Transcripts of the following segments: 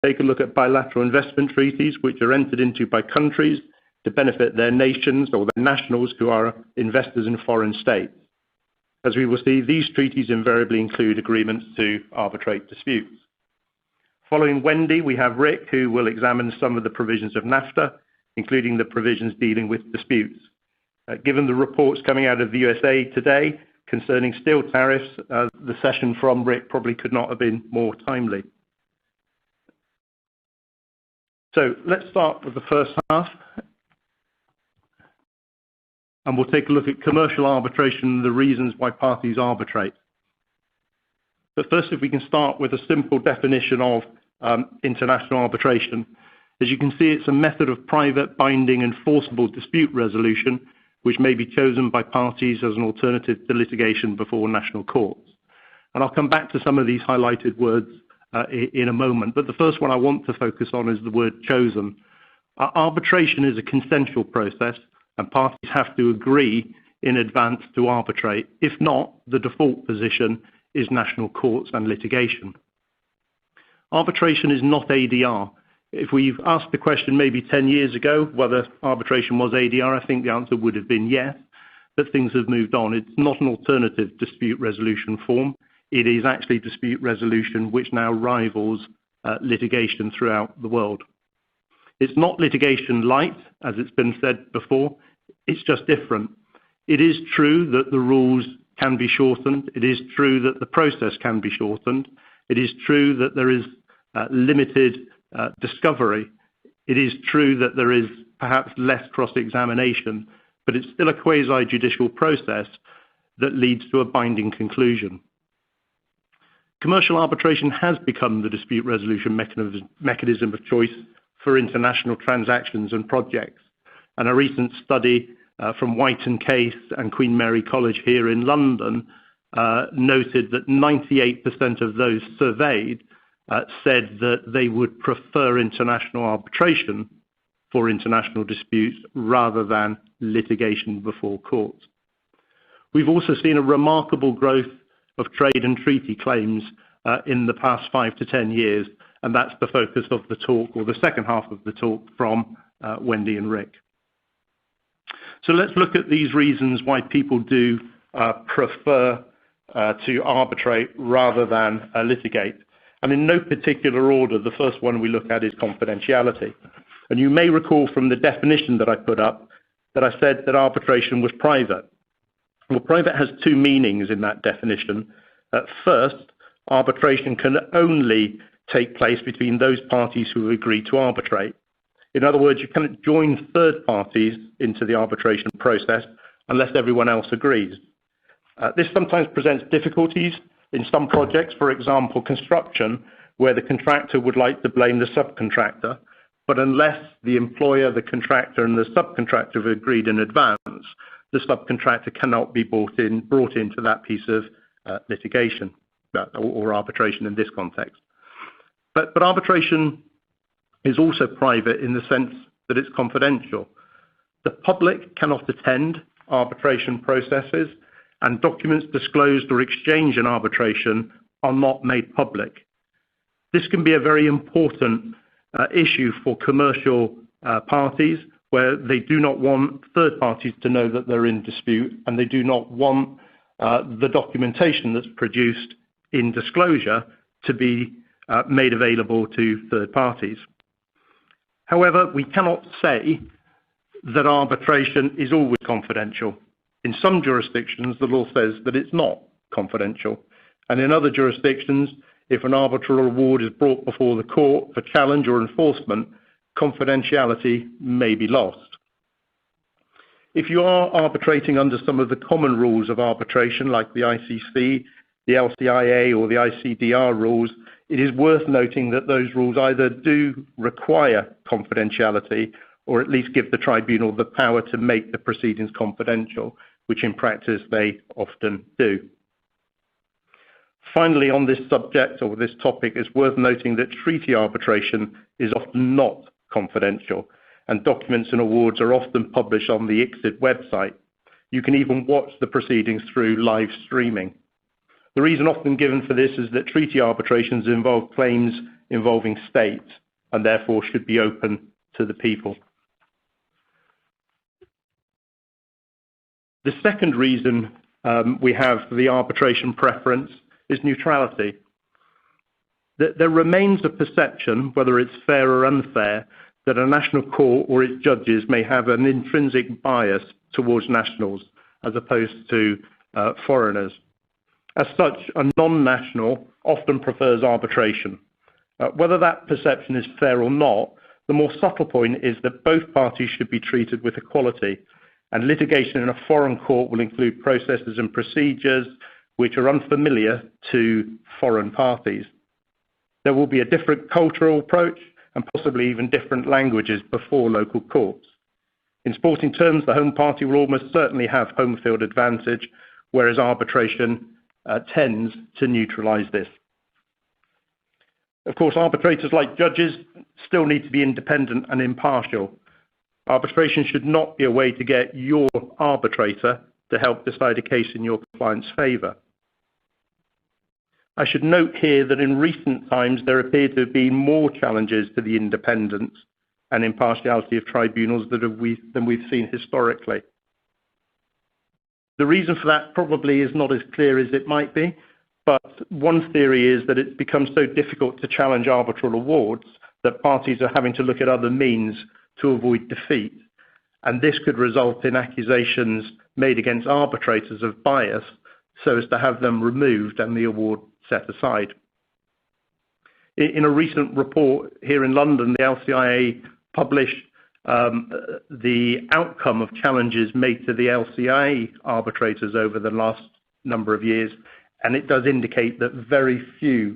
take a look at bilateral investment treaties, which are entered into by countries to benefit their nations or their nationals who are investors in foreign states. As we will see, these treaties invariably include agreements to arbitrate disputes. Following Wendy, we have Rick, who will examine some of the provisions of NAFTA, including the provisions dealing with disputes. Given the reports coming out of the USA today concerning steel tariffs, the session from Rick probably could not have been more timely. So let's start with the first half. And we'll take a look at commercial arbitration and the reasons why parties arbitrate. But first, if we can start with a simple definition of international arbitration. As you can see, it's a method of private, binding, and forcible dispute resolution, which may be chosen by parties as an alternative to litigation before national courts. And I'll come back to some of these highlighted words in a moment. But the first one I want to focus on is the word chosen. Arbitration is a consensual process, and parties have to agree in advance to arbitrate. If not, the default position is national courts and litigation. Arbitration is not ADR. If we've asked the question maybe 10 years ago whether arbitration was ADR, I think the answer would have been yes, but things have moved on. It's not an alternative dispute resolution form. It is actually dispute resolution which now rivals litigation throughout the world. It's not litigation light, as it's been said before. It's just different. It is true that the rules can be shortened. It is true that the process can be shortened. It is true that there is limited discovery. It is true that there is perhaps less cross-examination, but it's still a quasi-judicial process that leads to a binding conclusion. Commercial arbitration has become the dispute resolution mechanism of choice for international transactions and projects. And a recent study from White and Case and Queen Mary College here in London noted that 98% of those surveyed said that they would prefer international arbitration for international disputes rather than litigation before courts. We've also seen a remarkable growth of trade and treaty claims in the past 5 to 10 years, and that's the focus of the talk, or the second half of the talk, from Wendy and Rick. So let's look at these reasons why people do prefer to arbitrate rather than litigate. And in no particular order, the first one we look at is confidentiality. And you may recall from the definition that I put up that I said that arbitration was private. Well, private has two meanings in that definition. First, arbitration can only take place between those parties who agree to arbitrate. In other words, you cannot join third parties into the arbitration process unless everyone else agrees. This sometimes presents difficulties in some projects, for example, construction, where the contractor would like to blame the subcontractor, but unless the employer, the contractor, and the subcontractor have agreed in advance, the subcontractor cannot be brought into that piece of litigation, or arbitration in this context. But arbitration is also private in the sense that it's confidential. The public cannot attend arbitration processes, and documents disclosed or exchanged in arbitration are not made public. This can be a very important issue for commercial parties, where they do not want third parties to know that they're in dispute, and they do not want the documentation that's produced in disclosure to be made available to third parties. However, we cannot say that arbitration is always confidential. In some jurisdictions, the law says that it's not confidential. And in other jurisdictions, if an arbitral award is brought before the court for challenge or enforcement, confidentiality may be lost. If you are arbitrating under some of the common rules of arbitration, like the ICC, the LCIA, or the ICDR rules, it is worth noting that those rules either do require confidentiality or at least give the tribunal the power to make the proceedings confidential, which in practice they often do. Finally, on this subject or this topic, it's worth noting that treaty arbitration is often not confidential, and documents and awards are often published on the ICSID website. You can even watch the proceedings through live streaming. The reason often given for this is that treaty arbitrations involve claims involving states and therefore should be open to the people. The second reason we have for the arbitration preference is neutrality. There remains a perception, whether it's fair or unfair, that a national court or its judges may have an intrinsic bias towards nationals as opposed to foreigners. As such, a non-national often prefers arbitration. Whether that perception is fair or not, the more subtle point is that both parties should be treated with equality, and litigation in a foreign court will include processes and procedures which are unfamiliar to foreign parties. There will be a different cultural approach and possibly even different languages before local courts. In sporting terms, the home party will almost certainly have home field advantage, whereas arbitration tends to neutralize this. Of course, arbitrators, like judges, still need to be independent and impartial. Arbitration should not be a way to get your arbitrator to help decide a case in your client's favor. I should note here that in recent times there appear to have been more challenges to the independence and impartiality of tribunals than we've seen historically. The reason for that probably is not as clear as it might be, but one theory is that it's become so difficult to challenge arbitral awards that parties are having to look at other means to avoid defeat. And this could result in accusations made against arbitrators of bias so as to have them removed and the award set aside. In a recent report here in London, the LCIA published the outcome of challenges made to the LCIA arbitrators over the last number of years, and it does indicate that very few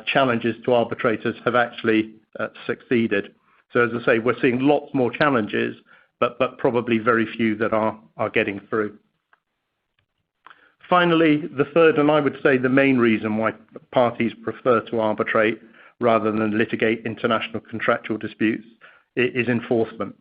challenges to arbitrators have actually succeeded. So as I say, we're seeing lots more challenges, but probably very few that are getting through. Finally, the third, and I would say the main reason why parties prefer to arbitrate rather than litigate international contractual disputes is enforcement.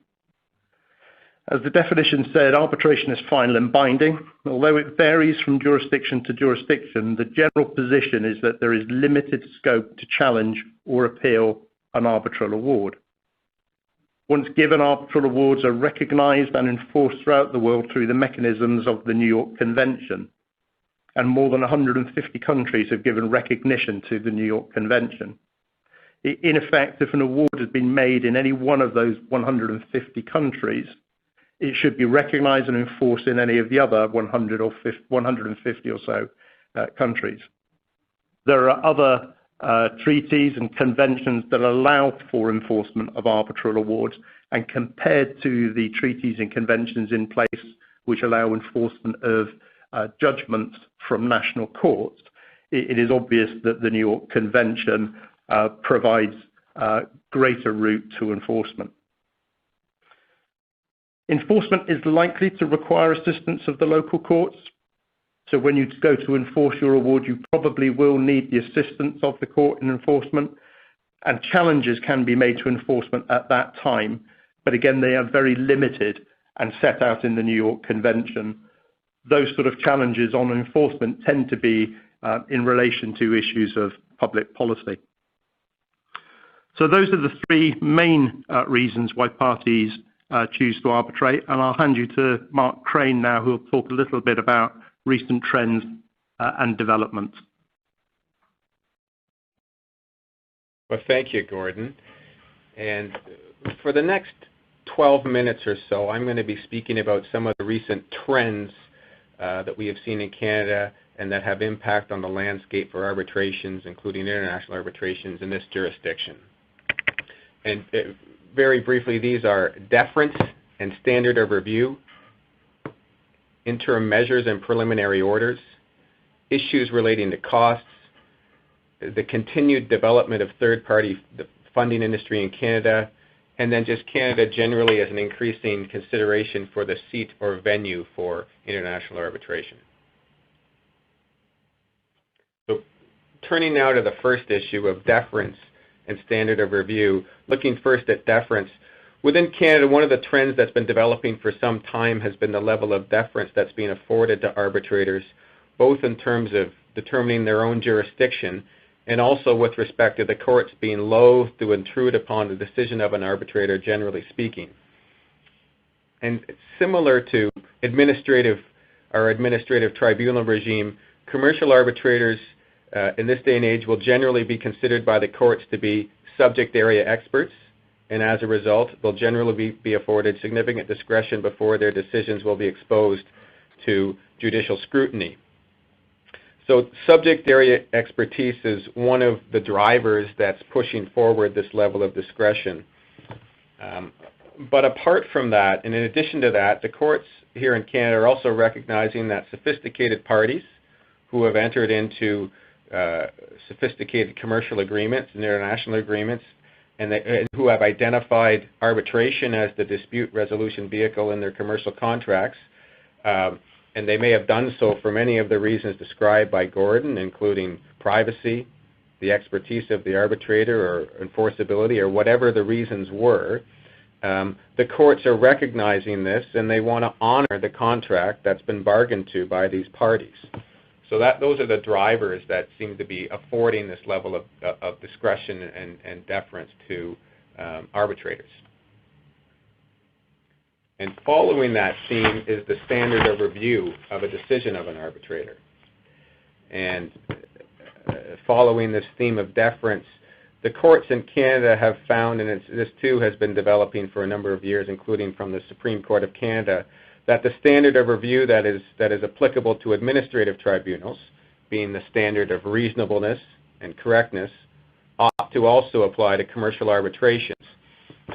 As the definition said, arbitration is final and binding. Although it varies from jurisdiction to jurisdiction, the general position is that there is limited scope to challenge or appeal an arbitral award. Once given, arbitral awards are recognized and enforced throughout the world through the mechanisms of the New York Convention. And more than 150 countries have given recognition to the New York Convention. In effect, if an award has been made in any one of those 150 countries, it should be recognized and enforced in any of the other 150 or so countries. There are other treaties and conventions that allow for enforcement of arbitral awards, and compared to the treaties and conventions in place which allow enforcement of judgments from national courts, it is obvious that the New York Convention provides a greater route to enforcement. Enforcement is likely to require assistance of the local courts. So when you go to enforce your award, you probably will need the assistance of the court in enforcement, and challenges can be made to enforcement at that time. But again, they are very limited and set out in the New York Convention. Those sort of challenges on enforcement tend to be in relation to issues of public policy. So those are the three main reasons why parties choose to arbitrate, and I'll hand you to Mark Crane now, who will talk a little bit about recent trends and developments. Well, thank you, Gordon. And for the next 12 minutes or so, I'm going to be speaking about some of the recent trends that we have seen in Canada and that have impact on the landscape for arbitrations, including international arbitrations in this jurisdiction. And very briefly, these are deference and standard of review, interim measures and preliminary orders, issues relating to costs, the continued development of third-party funding industry in Canada, and then just Canada generally as an increasing consideration for the seat or venue for international arbitration. So turning now to the first issue of deference and standard of review, looking first at deference. Within Canada, one of the trends that's been developing for some time has been the level of deference that's being afforded to arbitrators, both in terms of determining their own jurisdiction and also with respect to the courts being loath to intrude upon the decision of an arbitrator, generally speaking. And similar to administrative tribunal regime, commercial arbitrators in this day and age will generally be considered by the courts to be subject area experts, and as a result, they'll generally be afforded significant discretion before their decisions will be exposed to judicial scrutiny. So subject area expertise is one of the drivers that's pushing forward this level of discretion. But apart from that, and in addition to that, the courts here in Canada are also recognizing that sophisticated parties who have entered into sophisticated commercial agreements and international agreements, and who have identified arbitration as the dispute resolution vehicle in their commercial contracts, and they may have done so for many of the reasons described by Gordon, including privacy, the expertise of the arbitrator, or enforceability, or whatever the reasons were. The courts are recognizing this, and they want to honor the contract that's been bargained to by these parties. So those are the drivers that seem to be affording this level of discretion and deference to arbitrators. And following that theme is the standard of review of a decision of an arbitrator. And following this theme of deference, the courts in Canada have found, and this too has been developing for a number of years, including from the Supreme Court of Canada, that the standard of review that is applicable to administrative tribunals, being the standard of reasonableness and correctness, ought to also apply to commercial arbitrations.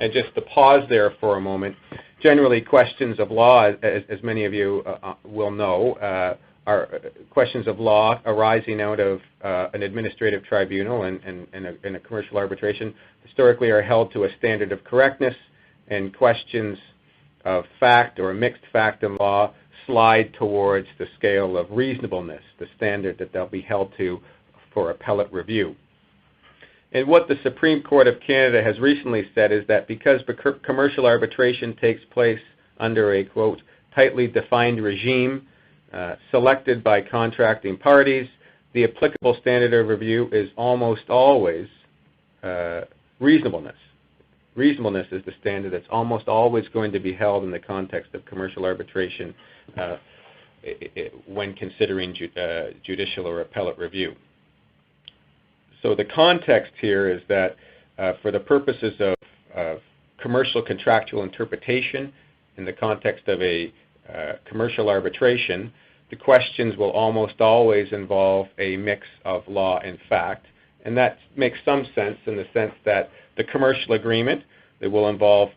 And just to pause there for a moment, generally questions of law, as many of you will know, are questions of law arising out of an administrative tribunal and a commercial arbitration historically are held to a standard of correctness, and questions of fact or mixed fact and law slide towards the scale of reasonableness, the standard that they'll be held to for appellate review. And what the Supreme Court of Canada has recently said is that because commercial arbitration takes place under a, quote, tightly defined regime selected by contracting parties, the applicable standard of review is almost always reasonableness. Reasonableness is the standard that's almost always going to be held in the context of commercial arbitration when considering judicial or appellate review. So the context here is that for the purposes of commercial contractual interpretation in the context of a commercial arbitration, the questions will almost always involve a mix of law and fact. And that makes some sense in the sense that the commercial agreement, that will involve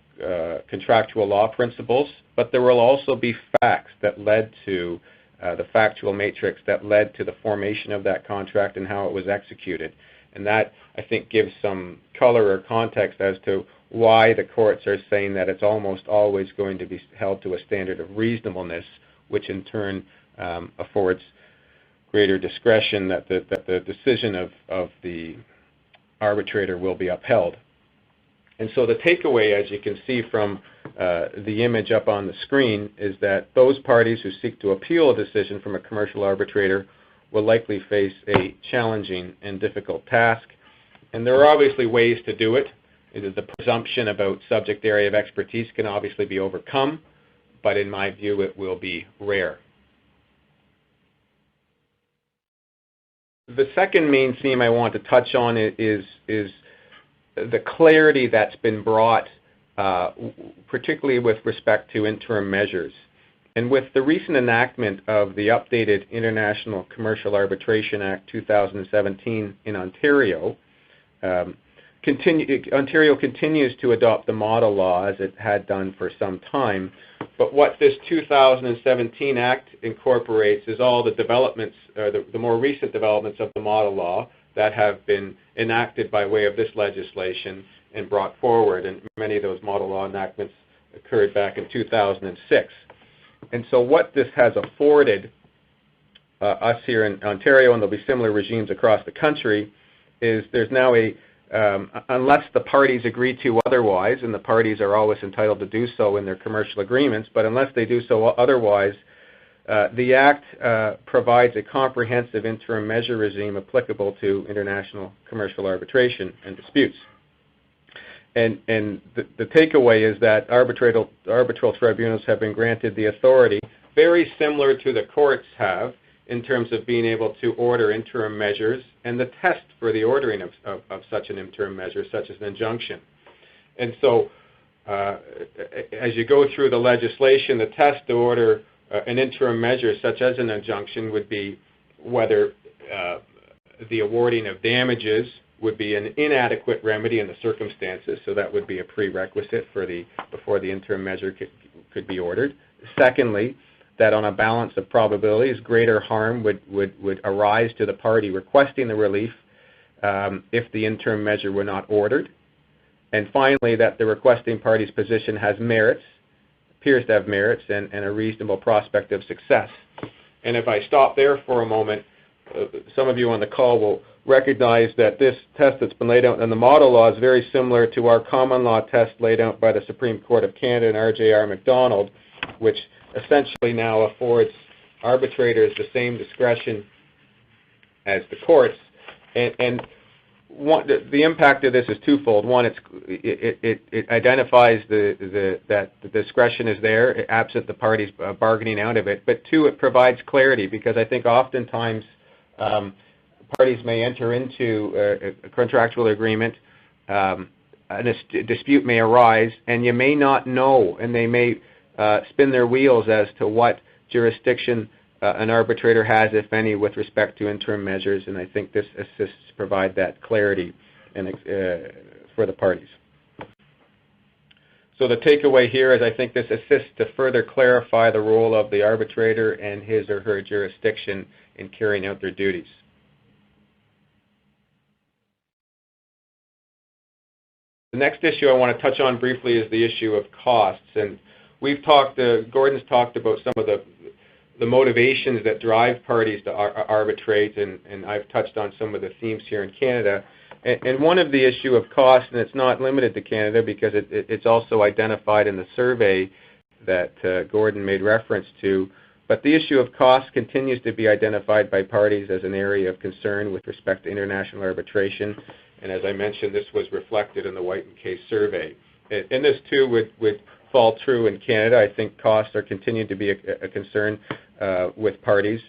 contractual law principles, but there will also be facts that led to the factual matrix that led to the formation of that contract and how it was executed. And that, I think, gives some color or context as to why the courts are saying that it's almost always going to be held to a standard of reasonableness, which in turn affords greater discretion that the decision of the arbitrator will be upheld. And so the takeaway, as you can see from the image up on the screen, is that those parties who seek to appeal a decision from a commercial arbitrator will likely face a challenging and difficult task. And there are obviously ways to do it. The presumption about subject area of expertise can obviously be overcome, but in my view it will be rare. The second main theme I want to touch on is the clarity that's been brought, particularly with respect to interim measures. And with the recent enactment of the updated International Commercial Arbitration Act 2017 in Ontario, Ontario continues to adopt the model law as it had done for some time. But what this 2017 Act incorporates is all the developments, the more recent developments of the model law that have been enacted by way of this legislation and brought forward. And many of those model law enactments occurred back in 2006. And so what this has afforded us here in Ontario, and there'll be similar regimes across the country, is there's now a, unless the parties agree to otherwise, and the parties are always entitled to do so in their commercial agreements, but unless they do so otherwise, The Act provides a comprehensive interim measure regime applicable to international commercial arbitration and disputes. And the takeaway is that arbitral tribunals have been granted the authority, very similar to the courts have, in terms of being able to order interim measures and the test for the ordering of such an interim measure, such as an injunction. And so as you go through the legislation, the test to order an interim measure such as an injunction would be whether the awarding of damages would be an inadequate remedy in the circumstances, so that would be a prerequisite for before the interim measure could be ordered. Secondly, that on a balance of probabilities, greater harm would arise to the party requesting the relief if the interim measure were not ordered. And finally, that the requesting party's position has merits, appears to have merits, and a reasonable prospect of success. And if I stop there for a moment, some of you on the call will recognize that this test that's been laid out in the model law is very similar to our common law test laid out by the Supreme Court of Canada and R.J.R. Macdonald, which essentially now affords arbitrators the same discretion as the courts. And the impact of this is twofold. One, it identifies that the discretion is there, absent the parties bargaining out of it. But two, it provides clarity, because I think oftentimes parties may enter into a contractual agreement, and a dispute may arise, and you may not know, and they may spin their wheels as to what jurisdiction an arbitrator has, if any, with respect to interim measures, and I think this assists to provide that clarity for the parties. So the takeaway here is I think this assists to further clarify the role of the arbitrator and his or her jurisdiction in carrying out their duties. The next issue I want to touch on briefly is the issue of costs, and we've talked, Gordon's talked about some of the motivations that drive parties to arbitrate, and I've touched on some of the themes here in Canada. And one of the issue of cost, and it's not limited to Canada because it's also identified in the survey that Gordon made reference to, but the issue of cost continues to be identified by parties as an area of concern with respect to international arbitration. And as I mentioned, this was reflected in the White and Case survey. And this too would fall true in Canada. I think costs are continuing to be a concern with parties.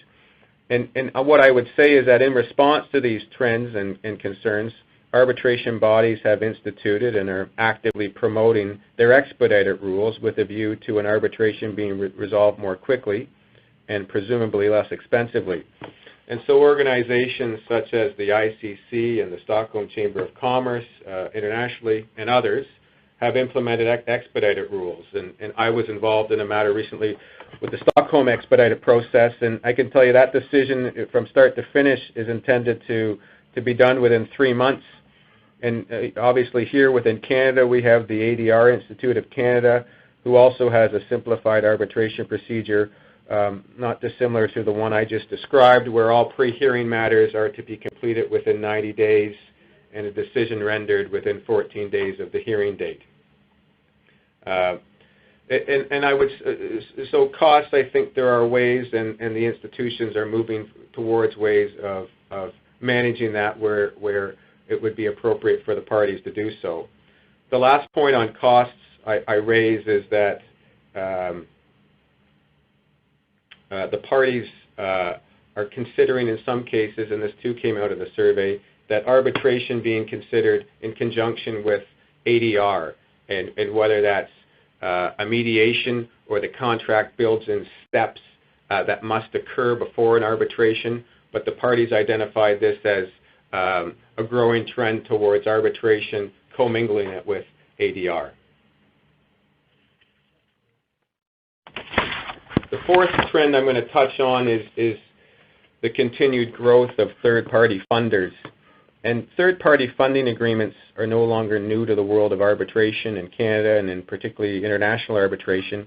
And what I would say is that in response to these trends and concerns, arbitration bodies have instituted and are actively promoting their expedited rules with a view to an arbitration being resolved more quickly and presumably less expensively. And so organizations such as the ICC and the Stockholm Chamber of Commerce internationally and others have implemented expedited rules. And I was involved in a matter recently with the Stockholm expedited process, and I can tell you that decision from start to finish is intended to be done within 3 months. And obviously here within Canada we have the ADR Institute of Canada, who also has a simplified arbitration procedure, not dissimilar to the one I just described, where all pre-hearing matters are to be completed within 90 days and a decision rendered within 14 days of the hearing date. So costs, I think there are ways, and the institutions are moving towards ways of managing that where it would be appropriate for the parties to do so. The last point on costs I raise is that the parties are considering in some cases, and this too came out of the survey, that arbitration being considered in conjunction with ADR, and whether that's a mediation or the contract builds in steps that must occur before an arbitration, but the parties identified this as a growing trend towards arbitration, commingling it with ADR. The fourth trend I'm going to touch on is the continued growth of third-party funders. And third-party funding agreements are no longer new to the world of arbitration in Canada and in particularly international arbitration.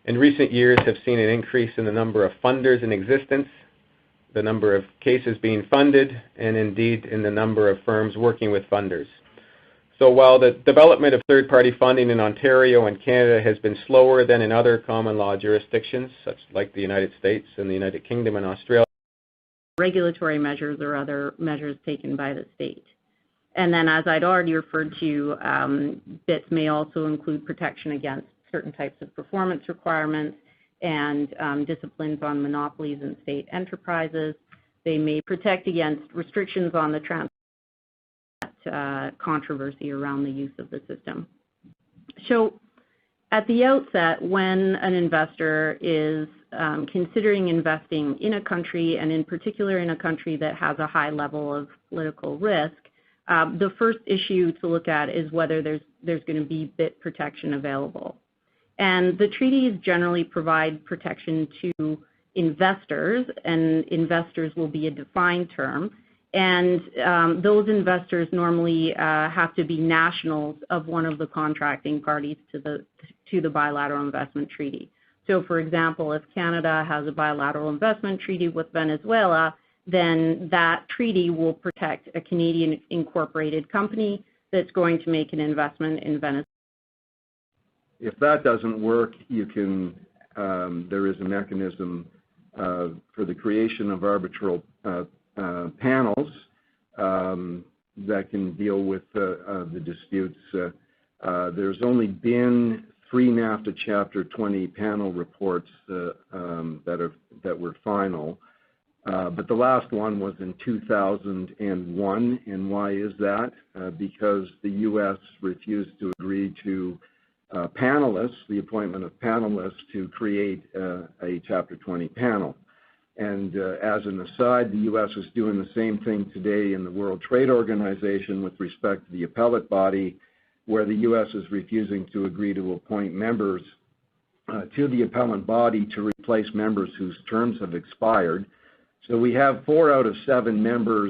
In recent years have seen an increase in the number of funders in existence, the number of cases being funded, and indeed in the number of firms working with funders. So while the development of third-party funding in Ontario and Canada has been slower than in other common law jurisdictions, such like the United States and the United Kingdom and Australia, regulatory measures or other measures taken by the state. And then, as I'd already referred to, BITs may also include protection against certain types of performance requirements and disciplines on monopolies and state enterprises. They may protect against restrictions on the controversy around the use of the system. So at the outset, when an investor is considering investing in a country, and in particular in a country that has a high level of political risk, the first issue to look at is whether there's going to be BIT protection available. And the treaties generally provide protection to investors, and investors will be a defined term. And those investors normally have to be nationals of one of the contracting parties to the bilateral investment treaty. So, for example, if Canada has a bilateral investment treaty with Venezuela, then that treaty will protect a Canadian incorporated company that's going to make an investment in Venezuela. If that doesn't work, you can. There is a mechanism for the creation of arbitral panels that can deal with the disputes. There's only been 3 NAFTA Chapter 20 panel reports that were final, but the last one was in 2001. And why is that? Because the U.S. refused to agree to panelists, the appointment of panelists to create a Chapter 20 panel. And as an aside, the U.S. is doing the same thing today in the World Trade Organization with respect to the appellate body, where the U.S. is refusing to agree to appoint members to the appellate body to replace members whose terms have expired. So we have 4 out of 7 members